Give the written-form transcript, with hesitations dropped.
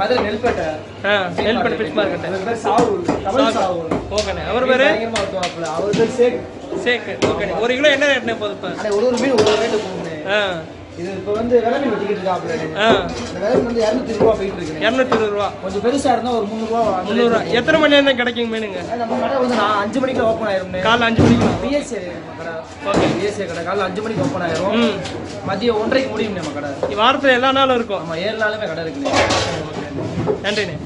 Madurai Nelpettai. Nelpettai fish market. அவர் பேர் சாவு. ஓகேண்ணே. அவர் பேரு அவர் பேர் சேக். ஓகேண்ணே. 1 கிலோ என்ன ரேட்னே போகுது இப்போ? ஒரு மீன் ஒரு ரேட்டு போகுங்க. இது இப்போ வந்து விலை மீன் வச்சுக்கிட்டு இருக்காப்ல. இந்த விலை வந்து 220 ரூபா போயிட்டு இருக்கு. 220 ரூபா. கொஞ்சம் பெருசா இருந்தா ஒரு 300 ரூபா. 300 ரூபா. எத்தனை மணி நேரம் கிடைக்கும் மீனுங்க? நம்ம கடை வந்து 5 மணிக்கு ஓப்பன் ஆயிரும். காலைல 5 மணிக்கு. பிஎஸ்சி கடை. ஓகே, பிஎஸ்சி கடை காலைல 5 மணிக்கு ஓப்பன் ஆயிரும். மதியம் 1:30க்கு முடியும் நம்ம கடை. வாரத்துல எல்லா நாளும் இருக்கும். ஆமா, 7 நாளுமே கடை இருக்குங்க. நன்றிண்ணே.